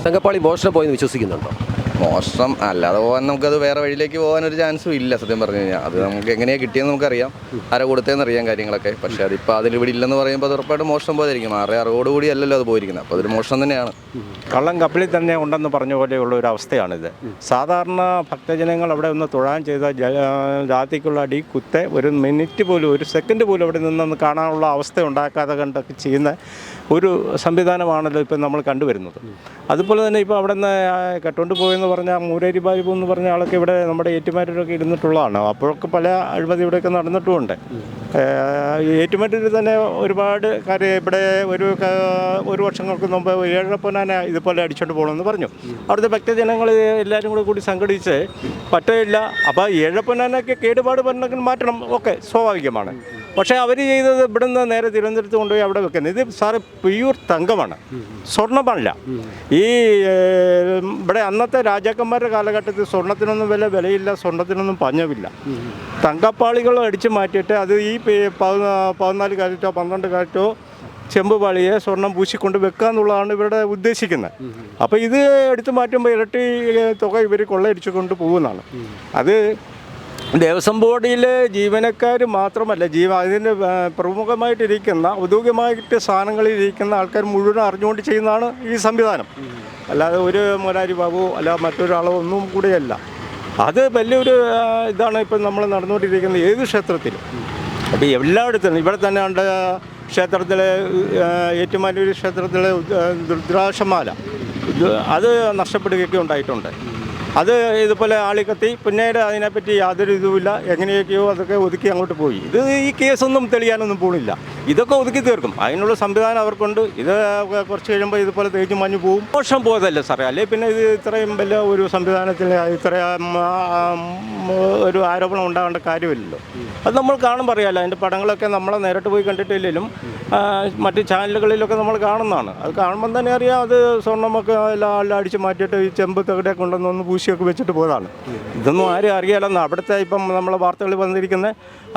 തങ്കപ്പാളി മോഷണം പോയെന്ന് വിശ്വസിക്കുന്നുണ്ടോ? മോഷണം അല്ലാതെ പോകാൻ നമുക്കത് വേറെ വഴിയിലേക്ക് പോകാനൊരു ചാൻസും ഇല്ല. സത്യം പറഞ്ഞു കഴിഞ്ഞാൽ അത് നമുക്ക് എങ്ങനെയാണ് കിട്ടിയെന്ന് നമുക്കറിയാം, ആരാ കൊടുത്തതെന്ന് അറിയാം കാര്യങ്ങളൊക്കെ. പക്ഷേ അതിപ്പോൾ അതിലിവിടെ ഇല്ലെന്ന് പറയുമ്പോൾ അത് ഉറപ്പായിട്ടും മോഷണം പോയതായിരിക്കും. അറിവോടുകൂടി അല്ലല്ലോ അത് പോയിരിക്കുന്നത്. അപ്പോൾ അതൊരു മോഷണം തന്നെയാണ്. കള്ളം കപ്പിളിൽ തന്നെ ഉണ്ടെന്ന് പറഞ്ഞ പോലെയുള്ള ഒരു അവസ്ഥയാണിത്. സാധാരണ ഭക്തജനങ്ങൾ അവിടെ ഒന്ന് തൊഴാൻ ചെയ്ത ജാതിക്കുള്ള അടി കുത്തെ ഒരു മിനിറ്റ് പോലും ഒരു സെക്കൻഡ് പോലും അവിടെ നിന്നൊന്ന് കാണാനുള്ള അവസ്ഥ ഉണ്ടാക്കാതെ കണ്ടൊക്കെ ചെയ്യുന്ന ഒരു സംവിധാനമാണല്ലോ ഇപ്പം നമ്മൾ കണ്ടുവരുന്നത്. അതുപോലെ തന്നെ ഇപ്പോൾ അവിടെ നിന്ന് കെട്ടുകൊണ്ട് പോയെന്ന് പറഞ്ഞാൽ മൂരേരി ബാബു എന്ന് പറഞ്ഞ ആളൊക്കെ ഇവിടെ നമ്മുടെ ഏറ്റുമാറ്റൂരൊക്കെ ഇരുന്നിട്ടുള്ളതാണ്. അപ്പോഴൊക്കെ പല അഴിമതി ഇവിടെയൊക്കെ നടന്നിട്ടുമുണ്ട്. ഏറ്റുമാറ്റൂരിൽ തന്നെ ഒരുപാട് കാര്യം ഇവിടെ ഒരു വർഷങ്ങൾക്ക് മുമ്പ് ഏഴപ്പൊന്നാന ഇതുപോലെ അടിച്ചുകൊണ്ട് പോകണമെന്ന് പറഞ്ഞു. അവിടുത്തെ ഭക്തജനങ്ങൾ എല്ലാവരും കൂടി സംഘടിച്ച് പറ്റില്ല. അപ്പോൾ ഏഴപ്പൊന്നാനൊക്കെ കേടുപാട് പറഞ്ഞെങ്കിൽ മാറ്റണം, ഓക്കെ, സ്വാഭാവികമാണ്. പക്ഷേ അവർ ചെയ്തത് ഇവിടുന്ന് നേരെ തിരുവനന്തപുരത്ത് കൊണ്ടുപോയി അവിടെ വെക്കുന്നത്. ഇത് സാറ് പ്യൂർ തങ്കമാണ്, സ്വർണ്ണമല്ല. ഈ ഇവിടെ അന്നത്തെ രാജാക്കന്മാരുടെ കാലഘട്ടത്തിൽ സ്വർണ്ണത്തിനൊന്നും വിലയില്ല, സ്വർണ്ണത്തിനൊന്നും പഞ്ഞമില്ല. തങ്കപ്പാളികൾ അടിച്ചു മാറ്റിയിട്ട് അത് ഈ 14 കാരറ്റോ 12 കാരറ്റോ ചെമ്പ് പാളിയെ സ്വർണം പൂശിക്കൊണ്ട് വെക്കുക എന്നുള്ളതാണ് ഇവരുടെ ഉദ്ദേശിക്കുന്നത്. അപ്പോൾ ഇത് എടുത്തു മാറ്റുമ്പോൾ ഇരട്ടി തുക ഇവർ കൊള്ളയടിച്ചു കൊണ്ട് പോകുന്നതാണ്. അത് ദേവസ്വം ബോർഡിലെ ജീവനക്കാർ മാത്രമല്ല, അതിന് പ്രമുഖമായിട്ടിരിക്കുന്ന ഔദ്യോഗികമായിട്ട് സ്ഥാനങ്ങളിലിരിക്കുന്ന ആൾക്കാർ മുഴുവൻ അറിഞ്ഞുകൊണ്ട് ചെയ്യുന്നതാണ് ഈ സംവിധാനം. അല്ലാതെ ഒരു മുരാരി ബാബു അല്ല മറ്റൊരാളോ ഒന്നും കൂടെയല്ല. അത് വലിയൊരു ഇതാണ് ഇപ്പം നമ്മൾ നടന്നുകൊണ്ടിരിക്കുന്നത് ഏത് ക്ഷേത്രത്തിലും. അപ്പോൾ എല്ലായിടത്തും ഇവിടെ തന്നെ ഉണ്ട് ക്ഷേത്രത്തിലെ ഏറ്റുമാനൂർ ക്ഷേത്രത്തിലെ രുദ്രാക്ഷമാല അത് നഷ്ടപ്പെടുകയൊക്കെ ഉണ്ടായിട്ടുണ്ട്. അത് ഇതുപോലെ ആളിക്കത്തി പിന്നീട് അതിനെപ്പറ്റി യാതൊരു ഇതുമില്ല, എങ്ങനെയൊക്കെയോ അതൊക്കെ ഒതുക്കി അങ്ങോട്ട് പോയി. ഇത് ഈ കേസൊന്നും തെളിയാനൊന്നും പോകുന്നില്ല. ഇതൊക്കെ ഒതുക്കി തീർക്കും, അതിനുള്ള സംവിധാനം അവർക്കുണ്ട്. ഇത് കുറച്ച് കഴിയുമ്പോൾ ഇതുപോലെ തേച്ച് മഞ്ഞ് പോവും. മോശം പോയതല്ലേ സാറേ, അല്ലേ പിന്നെ ഇത് ഇത്രയും വലിയ ഒരു സംവിധാനത്തിൽ ഇത്രയും ഒരു ആരോപണം ഉണ്ടാകേണ്ട കാര്യമില്ലല്ലോ. അത് നമ്മൾ കാണുമ്പോൾ അറിയാമല്ലോ. അതിൻ്റെ പടങ്ങളൊക്കെ നമ്മളെ നേരിട്ട് പോയി കണ്ടിട്ടില്ലെങ്കിലും മറ്റ് ചാനലുകളിലൊക്കെ നമ്മൾ കാണുന്നതാണ്. അത് കാണുമ്പം തന്നെ അറിയാം അത് സ്വർണ്ണമൊക്കെ എല്ലാം അടിച്ച് മാറ്റിയിട്ട് ഈ ചെമ്പ് തകടെ കൊണ്ടുവന്നൊന്ന് പൂശിയൊക്കെ വെച്ചിട്ട് പോയതാണ്. ഇതൊന്നും ആരും അറിയാലെന്ന് അവിടുത്തെ ഇപ്പം നമ്മളെ വാർത്തകളിൽ വന്നിരിക്കുന്ന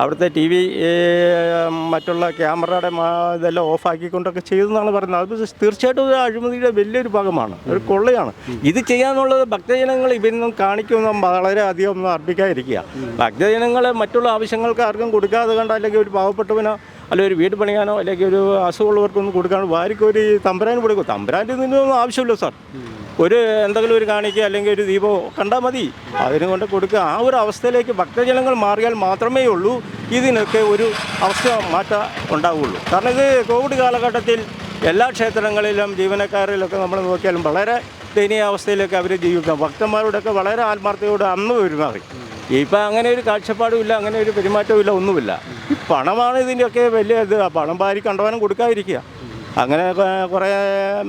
അവിടുത്തെ TV മറ്റുള്ള ക്യാമറയുടെ ഇതെല്ലാം ഓഫാക്കിക്കൊണ്ടൊക്കെ ചെയ്തെന്നാണ് പറയുന്നത്. അത് തീർച്ചയായിട്ടും ഒരു അഴിമതിയുടെ വലിയൊരു ഭാഗമാണ്, ഒരു കൊള്ളയാണ്. ഇത് ചെയ്യാന്നുള്ളത് ഭക്തജനങ്ങൾ ഇവരൊന്നും കാണിക്കൊന്നും വളരെയധികം ഒന്നും അർപ്പിക്കാതിരിക്കുക. ഭക്തജനങ്ങളെ മറ്റുള്ള ആവശ്യങ്ങൾക്ക് ആർക്കും കൊടുക്കാതെ കണ്ട, അല്ലെങ്കിൽ ഒരു പാവപ്പെട്ടവനോ അല്ലെങ്കിൽ ഒരു വീട് പണിയാനോ അല്ലെങ്കിൽ ഒരു അസുഖമുള്ളവർക്കൊന്നും കൊടുക്കാനോ വാരിക്കൊരു തമ്പുരാന് കൊടുക്കും. തമ്പുരാൻ്റെ നിന്നൊന്നും ആവശ്യമില്ല സാർ. ഒരു എന്തെങ്കിലും ഒരു കാണിക്കുക അല്ലെങ്കിൽ ഒരു ദീപമോ കണ്ടാൽ മതി, അതിന് കൊണ്ട് കൊടുക്കുക. ആ ഒരു അവസ്ഥയിലേക്ക് ഭക്തജനങ്ങൾ മാറിയാൽ മാത്രമേ ഉള്ളൂ ഇതിനൊക്കെ ഒരു അവസ്ഥ മാറ്റം ഉണ്ടാവുകയുള്ളൂ. കാരണം ഇത് കോവിഡ് കാലഘട്ടത്തിൽ എല്ലാ ക്ഷേത്രങ്ങളിലും ജീവനക്കാരിലൊക്കെ നമ്മൾ നോക്കിയാലും വളരെ ദയനീയ അവസ്ഥയിലൊക്കെ അവർ ജീവിക്കാം. ഭക്തന്മാരോടൊക്കെ വളരെ ആത്മാർത്ഥതയോടെ അന്ന് പെരുമാറി. ഇപ്പം അങ്ങനെ ഒരു കാഴ്ചപ്പാടും ഇല്ല, അങ്ങനെ ഒരു പെരുമാറ്റവും ഇല്ല, ഒന്നുമില്ല. ഈ പണമാണ് ഇതിൻ്റെയൊക്കെ വലിയ ഇത്. പണം ഭാരി കണ്ടവാനും കൊടുക്കാതിരിക്കുക. അങ്ങനെ കുറേ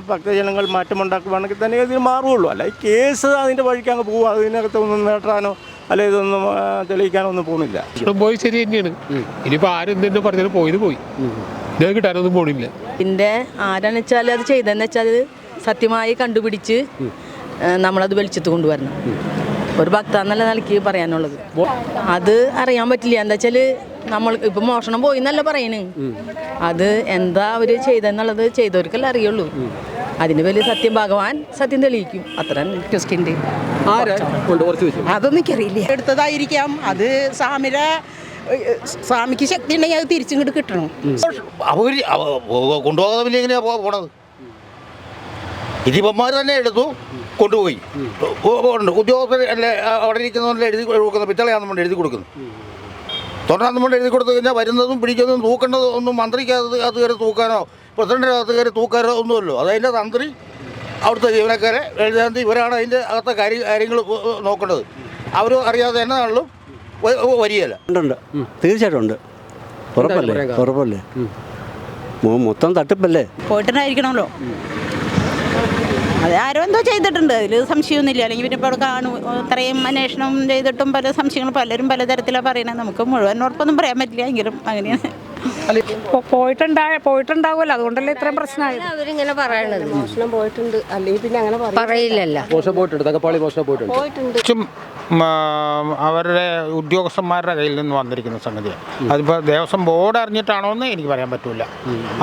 ഭക്തജനങ്ങൾ മാറ്റമുണ്ടാക്കുകയാണെങ്കിൽ തന്നെ ഇതിന് മാറുകയുള്ളൂ. അല്ല ഈ കേസ് അതിൻ്റെ വഴിക്ക് അങ്ങ് പോകും. അതിനകത്ത് ഒന്നും നേട്ടാനോ അല്ലെ ഇതൊന്നും തെളിയിക്കാനോ ഒന്നും പോകുന്നില്ല. പോയി ശരി തന്നെയാണ്. ഇനിയിപ്പോൾ ആരും തന്നെ പറഞ്ഞാലും പോയി ഇത് കിട്ടാനൊന്നും പോണില്ല. പിന്നെ ആരാന്ന് വെച്ചാൽ അത് ചെയ്തതെന്ന് വെച്ചാൽ സത്യമായി കണ്ടുപിടിച്ച് നമ്മളത് വെളിച്ചത്ത് കൊണ്ടുവരണം. ഒരു ഭക്ത എന്നുള്ള നിലയ്ക്ക് പറയാനുള്ളത് അത് അറിയാൻ പറ്റില്ല. എന്താ വെച്ചാൽ നമ്മൾ ഇപ്പം മോഷണം പോയി എന്നല്ല പറയണേ, അത് എന്താ അവർ ചെയ്തെന്നുള്ളത് ചെയ്തവർക്കല്ലേ അറിയുള്ളൂ. അതിന് വലിയ സത്യം ഭഗവാൻ സത്യം തെളിയിക്കും, അത്ര വിശ്വസിക്കുന്നുണ്ട്. അതൊന്നും എനിക്കറിയില്ല. എടുത്തതായിരിക്കാം അത്. സ്വാമിക്ക് ശക്തി ഉണ്ടെങ്കിൽ അത് തിരിച്ചിങ്ങോട്ട് കിട്ടണം. അവർ കൊണ്ടുപോകാതെ പിന്നെ എങ്ങനെയാ പോണത്? ഇതിപ്പന്മാർ തന്നെ എടുത്തു കൊണ്ടുപോയി. ഉദ്യോഗസ്ഥർ അല്ലേ അവിടെ ഇരിക്കുന്നവരെ എഴുതി കൊടുക്കുന്നത്, പിത്തളയാണെന്ന് കൊണ്ട് എഴുതി കൊടുക്കുന്നു. തൊണ്ടാന്ന് കൊണ്ട് എഴുതി കൊടുത്തു കഴിഞ്ഞാൽ വരുന്നതും പിടിക്കുന്നതും തൂക്കേണ്ടതും ഒന്നും മന്ത്രിക്ക് അത് കയറി തൂക്കാനോ പ്രസിഡന്റിൻ്റെ അകത്ത് കയറി തൂക്കാനോ ഒന്നുമല്ലോ. അതതിൻ്റെ തന്ത്രി അവിടുത്തെ ജീവനക്കാരെ എഴുതാൻ ഇവരാണ് അതിൻ്റെ അകത്തെ കാര്യങ്ങൾ നോക്കേണ്ടത്. അവർ അറിയാതെ എന്നാണല്ലോ വരികയല്ല. ഉണ്ട്, തീർച്ചയായിട്ടും ഉണ്ട്. ഉറപ്പല്ലേ മൊത്തം തട്ടിപ്പല്ലേ. പോയിട്ടുണ്ടായിരിക്കണമല്ലോ. അത് ആരോ എന്തോ ചെയ്തിട്ടുണ്ട്, അതിൽ സംശയമൊന്നുമില്ല. അല്ലെങ്കിൽ പിന്നെ ഇപ്പോൾ അവിടെ കാണും ഇത്രയും അന്വേഷണം ചെയ്തിട്ടും പല സംശയങ്ങളും പലരും പലതരത്തിലാണ് പറയുന്നത്. നമുക്ക് മുഴുവൻ ഉറപ്പൊന്നും പറയാൻ പറ്റില്ല, എങ്കിലും അങ്ങനെയാണ്. പോയിട്ടുണ്ടാവുമല്ലോ, അതുകൊണ്ടല്ലേ ഇത്രയും പ്രശ്നമായി. അവരിങ്ങനെ പറയണത് മോഷണം പോയിട്ടുണ്ട്, അല്ലെങ്കിൽ പിന്നെ അങ്ങനെ പറയില്ലല്ലോ. മോഷണം പോയിട്ടുണ്ട്, തങ്കപ്പാളി മോഷണം പോയിട്ടുണ്ട്. അവരുടെ ഉദ്യോഗസ്ഥന്മാരുടെ കയ്യിൽ നിന്ന് വന്നിരിക്കുന്ന സംഗതിയാണ്. അതിപ്പോൾ ദേവസ്വം ബോർഡ് അറിഞ്ഞിട്ടാണോ എന്ന് എനിക്ക് പറയാൻ പറ്റില്ല.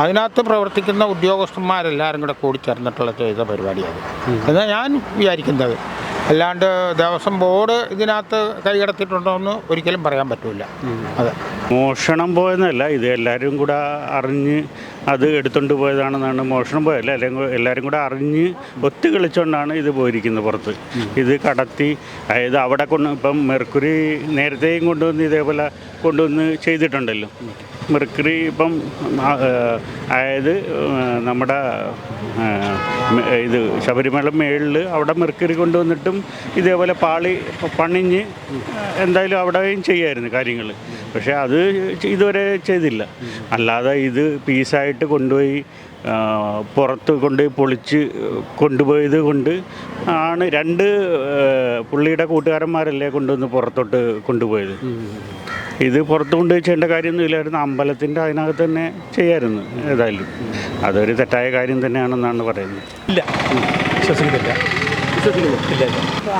അതിനകത്ത് പ്രവർത്തിക്കുന്ന ഉദ്യോഗസ്ഥന്മാരെല്ലാവരും കൂടെ കൂടിച്ചേർന്നിട്ടുള്ള ചെയ്ത പരിപാടിയാണ് എന്നാണ് ഞാൻ വിചാരിക്കുന്നത്. അല്ലാണ്ട് ദേവസ്വം ബോർഡ് ഇതിനകത്ത് കൈകടത്തിയിട്ടുണ്ടോ എന്ന് ഒരിക്കലും പറയാൻ പറ്റില്ല. അതെ, മോഷണം പോയെന്നല്ല, ഇത് എല്ലാവരും കൂടെ അറിഞ്ഞ് അത് എടുത്തുകൊണ്ട് പോയതാണെന്നാണ്. മോഷണം പോയല്ല, അല്ലെങ്കിൽ എല്ലാവരും കൂടെ അറിഞ്ഞ് ഒത്തു കളിച്ചുകൊണ്ടാണ് ഇത് പോയിരിക്കുന്നത് പുറത്ത്. ഇത് കടത്തി, അതായത് അവിടെ ഇപ്പം മെർക്കുറി നേരത്തെയും കൊണ്ടുവന്ന് ഇതേപോലെ കൊണ്ടുവന്ന് ചെയ്തിട്ടുണ്ടല്ലോ. മെർക്കുറി ഇപ്പം അതായത് നമ്മുടെ ഇത് ശബരിമല മേളിൽ അവിടെ മെർക്കുറി കൊണ്ടുവന്നിട്ടും ഇതേപോലെ പണിഞ്ഞ് എന്തായാലും അവിടെയും ചെയ്യായിരുന്നു കാര്യങ്ങൾ. പക്ഷേ അത് ഇതുവരെ ചെയ്തില്ല. അല്ലാതെ ഇത് പീസായിട്ട് കൊണ്ടുപോയി പുറത്ത് കൊണ്ടുപോയി പൊളിച്ച് കൊണ്ടുപോയത് കൊണ്ട് ആണ് പുള്ളിയുടെ കൂട്ടുകാരന്മാരല്ലേ കൊണ്ടുവന്ന് പുറത്തോട്ട് കൊണ്ടുപോയത്. ഇത് പുറത്ത് കൊണ്ടുപോയി ചെയ്യേണ്ട കാര്യമൊന്നും ഇല്ലായിരുന്നു. അമ്പലത്തിൻ്റെ അതിനകത്ത് തന്നെ ചെയ്യായിരുന്നു. ഏതായാലും അതൊരു തെറ്റായ കാര്യം തന്നെയാണെന്നാണ് പറയുന്നത്. ഇല്ല, വിശ്വസിക്കുന്നില്ല.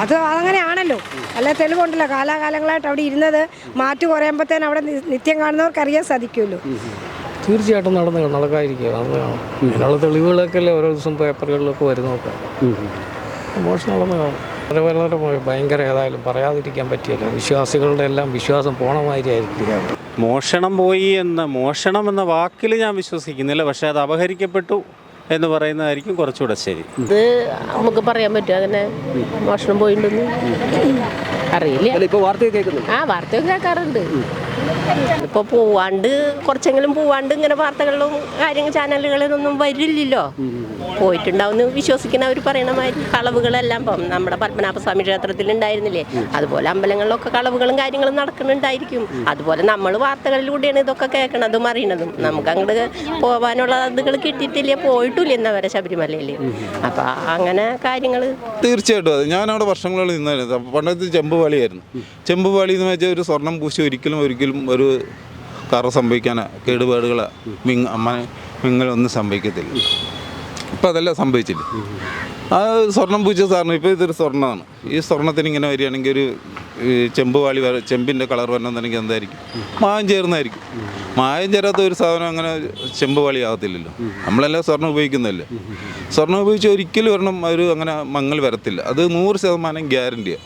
അത് അങ്ങനെയാണല്ലോ, അല്ല തെളിവുണ്ടല്ലോ. കാലാകാലങ്ങളായിട്ട് അവിടെ ഇരുന്നത് മാറ്റ് കുറയുമ്പോഴത്തേനും അവിടെ നിത്യം കാണുന്നവർക്ക് അറിയാൻ സാധിക്കുമല്ലോ. തീർച്ചയായിട്ടും നടക്കാതിരിക്കുക. അതിനുള്ള തെളിവുകളൊക്കെ അല്ലേ ഓരോ ദിവസം പേപ്പറുകളിലൊക്കെ വരുന്നൊക്കെ. മോഷണം നടന്നു കാണും. വളരെ ഭയങ്കര, ഏതായാലും പറയാതിരിക്കാൻ പറ്റിയല്ലോ. വിശ്വാസികളുടെ എല്ലാം വിശ്വാസം പോണമാതിരിയായിരിക്കും. മോഷണം എന്ന വാക്കിൽ ഞാൻ വിശ്വസിക്കുന്നില്ല. പക്ഷേ അത് അപഹരിക്കപ്പെട്ടു എന്ന് പറയുന്നതായിരിക്കും കുറച്ചുകൂടെ ശരി. ഇത് നമുക്ക് പറയാൻ പറ്റും അങ്ങനെ മോഷണം പോയിട്ടുണ്ടെന്ന് അറിയില്ല. ഇപ്പോൾ വാർത്തയൊക്കെ കേൾക്കുന്നുണ്ട്. വാർത്തയൊക്കെ കേൾക്കാറുണ്ട്. ഇപ്പോൾ പോവാണ്ട് കുറച്ചെങ്കിലും പോവാണ്ട് ഇങ്ങനെ വാർത്തകളിലും ചാനലുകളിലൊന്നും വരില്ലല്ലോ. പോയിട്ടുണ്ടാവുമെന്ന് വിശ്വസിക്കുന്നവർ പറയണ മാതിരി കളവുകളെല്ലാം ഇപ്പം നമ്മുടെ പത്മനാഭസ്വാമി ക്ഷേത്രത്തിൽ ഉണ്ടായിരുന്നില്ലേ, അതുപോലെ അമ്പലങ്ങളിലൊക്കെ കളവുകളും കാര്യങ്ങളും നടക്കുന്നുണ്ടായിരിക്കും. അതുപോലെ നമ്മൾ വാർത്തകളിലൂടെയാണ് ഇതൊക്കെ കേൾക്കണതും അറിയണതും. നമുക്ക് അങ്ങോട്ട് പോകാനുള്ള അതുകൾ കിട്ടിയിട്ടില്ല, പോയിട്ടില്ല എന്നവരെ ശബരിമലയിൽ. അപ്പം അങ്ങനെ കാര്യങ്ങൾ തീർച്ചയായിട്ടും അത് ഞാനവിടെ വർഷങ്ങളിൽ നിന്നായിരുന്നു. പണ്ടത്തെ ചെമ്പുപാളിയായിരുന്നു. ചെമ്പുപാളി എന്ന് വെച്ചാൽ ഒരു സ്വർണം പൂശി ഒരിക്കലും ഒരു കറ സംഭവിക്കാനോ കേടുപാടുകളോ മിങ്ങളൊന്നും സംഭവിക്കത്തില്ല. ഇപ്പം അതെല്ലാം സംഭവിച്ചില്ല. ആ സ്വർണം പൂച്ച സാറിന് ഇപ്പോൾ ഇതൊരു സ്വർണ്ണമാണ്. ഈ സ്വർണ്ണത്തിന് ഇങ്ങനെ വരികയാണെങ്കിൽ ഒരു ചെമ്പുപാളി ചെമ്പിൻ്റെ കളർ വരണമെന്നുണ്ടെങ്കിൽ എന്തായിരിക്കും? മായം ചേർന്നായിരിക്കും. മായം ചേരാത്ത ഒരു സാധനം അങ്ങനെ ചെമ്പുപാളി ആകത്തില്ലല്ലോ. നമ്മളെല്ലാം സ്വർണ്ണം ഉപയോഗിക്കുന്നതല്ലേ. സ്വർണ്ണം ഉപയോഗിച്ച് ഒരിക്കലും ഒരെണ്ണം അങ്ങനെ മങ്ങൽ വരത്തില്ല. അത് 100% ഗ്യാരണ്ടിയാണ്.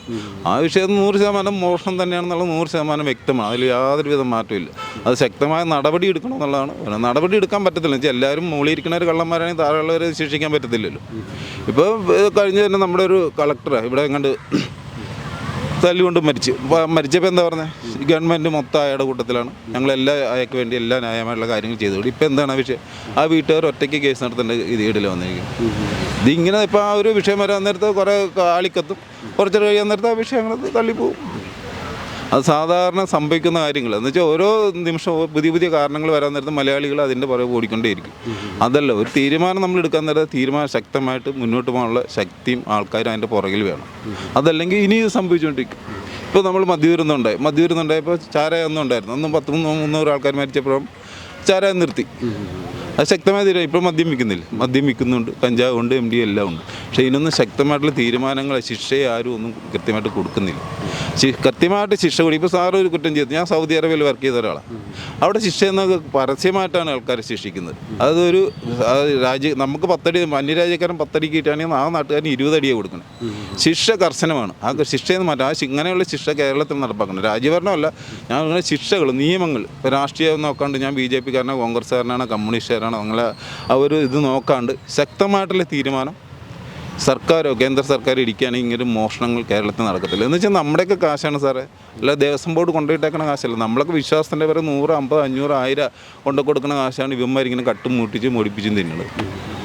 ആ വിഷയം 100% മോഷണം തന്നെയാണെന്നുള്ള 100% വ്യക്തമാണ്. അതിൽ യാതൊരുവിധ മാറ്റമില്ല. അത് ശക്തമായ നടപടി എടുക്കണമെന്നുള്ളതാണ്. നടപടി എടുക്കാൻ പറ്റത്തില്ല എന്ന് വെച്ചാൽ എല്ലാവരും മുകളിലിരിക്കുന്ന ഒരു കള്ളന്മാരാണെങ്കിൽ താഴെയുള്ളവരെ ശിക്ഷിക്കാൻ പറ്റത്തില്ലല്ലോ. ഇപ്പോൾ കഴിഞ്ഞ തന്നെ നമ്മുടെ ഒരു കളക്ടറാണ് ഇവിടെ കണ്ട് തല്ലുകൊണ്ട് മരിച്ചപ്പോൾ എന്താ പറഞ്ഞത്? ഗവൺമെൻറ് മൊത്തം അയാളുടെ കൂട്ടത്തിലാണ്. ഞങ്ങളെല്ലാം അയാൾക്ക് വേണ്ടി എല്ലാ ന്യായമായിട്ടുള്ള കാര്യങ്ങൾ ചെയ്തുകൊണ്ട് ഇപ്പോൾ എന്താണ് ആ വിഷയം? ആ വീട്ടുകാർ ഒറ്റയ്ക്ക് കേസ് നടത്തേണ്ട ഇതിൽ വന്നിരിക്കും. ഇതിങ്ങനെ ഇപ്പോൾ ആ ഒരു വിഷയം വരാൻ നേരത്ത് കുറേ ആളിക്കത്തും, കുറച്ച് കഴിയാൻ നേരത്ത് ആ വിഷയങ്ങൾ തള്ളിപ്പോവും. അത് സാധാരണ സംഭവിക്കുന്ന കാര്യങ്ങൾ എന്ന് വെച്ചാൽ ഓരോ നിമിഷവും പുതിയ കാരണങ്ങൾ വരാൻ നേരത്ത് മലയാളികൾ അതിൻ്റെ പുറകെ ഓടിക്കൊണ്ടേയിരിക്കും. അതല്ല, ഒരു തീരുമാനം നമ്മൾ എടുക്കാൻ നേരത്തെ തീരുമാനം ശക്തമായിട്ട് മുന്നോട്ട് പോകാനുള്ള ശക്തിയും ആൾക്കാരും അതിൻ്റെ പുറകിൽ വേണം. അതല്ലെങ്കിൽ ഇനി ഇത് സംഭവിച്ചുകൊണ്ടിരിക്കും. ഇപ്പോൾ നമ്മൾ മദ്യവിരുന്നുണ്ടായപ്പോൾ ചാരായൊന്നും ഉണ്ടായിരുന്നു. അന്ന് 300 ആൾക്കാർ മരിച്ചപ്പോഴും ചാരായം നിർത്തി. അത് ശക്തമായ തീരുമാനം. ഇപ്പോൾ മദ്യം വിൽക്കുന്നുണ്ട്, കഞ്ചാവ് ഉണ്ട്, MD എല്ലാം ഉണ്ട്. പക്ഷേ ഇതിനൊന്നും ശക്തമായിട്ടുള്ള തീരുമാനങ്ങൾ, ശിക്ഷയെ ആരും ഒന്നും കൃത്യമായിട്ട് കൊടുക്കുന്നില്ല. കൃത്യമായിട്ട് ശിക്ഷ കൂടി. ഇപ്പോൾ സാറ് ഒരു കുറ്റം ചെയ്തു. ഞാൻ സൗദി അറേബ്യയിൽ വർക്ക് ചെയ്ത ഒരാളാണ്. അവിടെ ശിക്ഷ എന്നൊക്കെ പരസ്യമായിട്ടാണ് ആൾക്കാരെ ശിക്ഷിക്കുന്നത്. അതൊരു നമുക്ക് 10 അടി, അന്യരാജ്യക്കാരൻ 10 അടി കിട്ടുകയാണെങ്കിൽ ആ നാട്ടുകാരന് 20 അടിയെ കൊടുക്കണം. ശിക്ഷ കർശനമാണ്. ആ ശിക്ഷയെന്ന് മാറ്റാം. ഇങ്ങനെയുള്ള ശിക്ഷ കേരളത്തിൽ നടപ്പാക്കണം. രാജ്യഭരണമല്ല, ഞാൻ അങ്ങനെ ശിക്ഷകൾ, നിയമങ്ങൾ. ഇപ്പോൾ രാഷ്ട്രീയം നോക്കാണ്ട് ഞാൻ BJP കാരനോ കോൺഗ്രസ്സുകാരനാണോ കമ്മ്യൂണിസ്റ്റുകാരനാണോ അങ്ങനെ ഇത് നോക്കാണ്ട് ശക്തമായിട്ടുള്ള തീരുമാനം സർക്കാരോ കേന്ദ്ര സർക്കാർ ഇരിക്കുകയാണെങ്കിൽ ഇങ്ങനെ മോഷണങ്ങൾ കേരളത്തിൽ നടക്കത്തില്ല. എന്ന് വെച്ചാൽ നമ്മുടെയൊക്കെ കാശാണ് സാറേ. അല്ല ദേവസ്വം ബോർഡ് കൊണ്ടുപോയിട്ടേക്കണ കാശല്ല. നമ്മളൊക്കെ വിശ്വാസത്തിൻ്റെ പേരെ 100, 50, 500, 1000 കൊണ്ടു കൊടുക്കുന്ന കാശാണ് ഇവന്മാരിങ്ങനെ കട്ടും മൂട്ടിച്ച് മുടിപ്പിച്ചും തിന്നുന്നത്.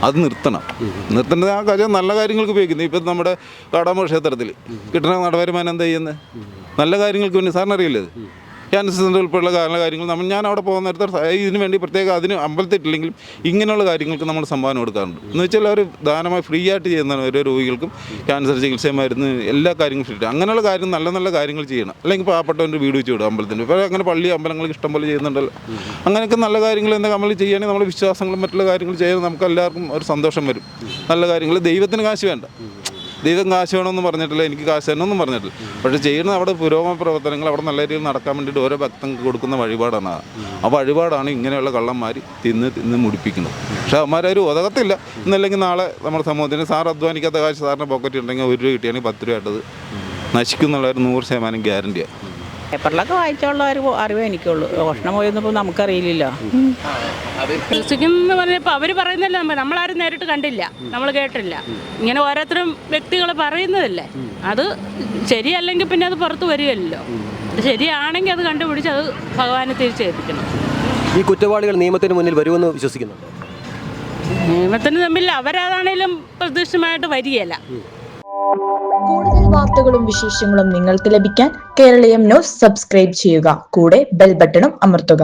അത് നിർത്തേണ്ടത്. ആ കാര്യം നല്ല കാര്യങ്ങൾക്ക് ഉപയോഗിക്കുന്നത്. ഇപ്പം നമ്മുടെ കാടാമ്പ ക്ഷേത്രത്തിൽ കിട്ടുന്ന നടവരുമാനം എന്താ ചെയ്യുന്നത്? നല്ല കാര്യങ്ങൾക്ക് വേണ്ടി. സാറിനറിയില്ലത് ക്യാൻസർ സെൻ്റർ ഉൾപ്പെടെയുള്ള കാര്യങ്ങൾ ഞാൻ അവിടെ പോകുന്ന നേരത്തെ ഇതിന് വേണ്ടി അതിന് അമ്പലത്തിട്ടില്ലെങ്കിലും ഇങ്ങനെയുള്ള കാര്യങ്ങൾക്ക് നമ്മൾ സംഭാവന കൊടുക്കാറുണ്ട്. എന്ന് വെച്ചാൽ അവർ ദാനമായി ഫ്രീ ആയിട്ട് ചെയ്യുന്നതാണ് ഓരോ രോഗികൾക്കും. ക്യാൻസർ ചികിത്സ, മരുന്ന്, എല്ലാ കാര്യങ്ങളും ഫ്രീ. അങ്ങനെയുള്ള കാര്യം നല്ല കാര്യങ്ങൾ ചെയ്യണം. അല്ലെങ്കിൽ പാവപ്പെട്ടവൻ്റെ വീട് വെച്ച് വിടും അമ്പലത്തിന്. ഇപ്പോൾ അങ്ങനെ പള്ളി അമ്പലങ്ങൾക്ക് ഇഷ്ടംപോലെ ചെയ്യുന്നുണ്ടല്ലോ. അങ്ങനെയൊക്കെ നല്ല കാര്യങ്ങൾ എന്താ നമ്മൾ ചെയ്യുകയാണെങ്കിൽ നമ്മുടെ വിശ്വാസങ്ങളും മറ്റുള്ള കാര്യങ്ങൾ ചെയ്യാൻ നമുക്ക് എല്ലാവർക്കും ഒരു സന്തോഷം വരും. നല്ല കാര്യങ്ങൾ. ദൈവത്തിന് കാശ് വേണ്ട. ദൈവം കാശ് വേണമെന്ന് പറഞ്ഞിട്ടില്ല, എനിക്ക് കാശ് തരണമെന്നും പറഞ്ഞിട്ടില്ല. പക്ഷേ ചെയ്യുന്ന അവിടെ പുരോഗമന പ്രവർത്തനങ്ങൾ അവിടെ നല്ല രീതിയിൽ നടക്കാൻ വേണ്ടിയിട്ട് ഓരോ ഭക്തങ്ങൾക്ക് കൊടുക്കുന്ന വഴിപാടാണ്. ആ വഴിപാടാണ് ഇങ്ങനെയുള്ള കള്ളന്മാർ തിന്ന് മുടിപ്പിക്കുന്നത്. പക്ഷേ അവന്മാരും ഒതകത്തില്ല. ഇന്നല്ലെങ്കിൽ നാളെ നമ്മുടെ സമൂഹത്തിന് സാർ അധ്വാനിക്കാത്ത കാശ് സാറിന് പോക്കറ്റ് ഉണ്ടെങ്കിൽ 1 രൂപ കിട്ടിയാണെങ്കിൽ 10 രൂപ ആയിട്ടത് നശിക്കുന്നുള്ള ഒരു 100% ഗ്യാരണ്ടിയാണ്. പേപ്പറിലൊക്കെ വായിച്ചുള്ള ഒരു അറിവേ എനിക്കുള്ളൂ. മോഷണം പോയെന്നപ്പോൾ നമുക്കറിയില്ല. വിശ്വസിക്കുന്ന പറഞ്ഞപ്പോൾ അവർ പറയുന്നല്ലേ, നമ്മളാരും നേരിട്ട് കണ്ടില്ല, നമ്മൾ കേട്ടില്ല. ഇങ്ങനെ ഓരോരുത്തരും വ്യക്തികൾ പറയുന്നതല്ലേ, അത് ശരിയല്ലെങ്കിൽ പിന്നെ അത് പുറത്ത് വരികയല്ലോ. അത് ശരിയാണെങ്കിൽ അത് കണ്ടുപിടിച്ച് അത് ഭഗവാനെ തിരിച്ചേൽപ്പിക്കണം. ഈ കുറ്റവാളികൾ നിയമത്തിന് മുന്നിൽ വരുമെന്ന് വിശ്വസിക്കുന്നു. നിയമത്തിന് തമ്മിൽ അവരതാണേലും പ്രത്യക്ഷമായിട്ട് വരികയല്ല. കൂടുതൽ വാർത്തകളും വിശേഷങ്ങളും നിങ്ങൾക്ക് ലഭിക്കാൻ കേരളീയം ന്യൂസ് സബ്സ്ക്രൈബ് ചെയ്യുക. കൂടെ ബെൽ ബട്ടണും അമർത്തുക.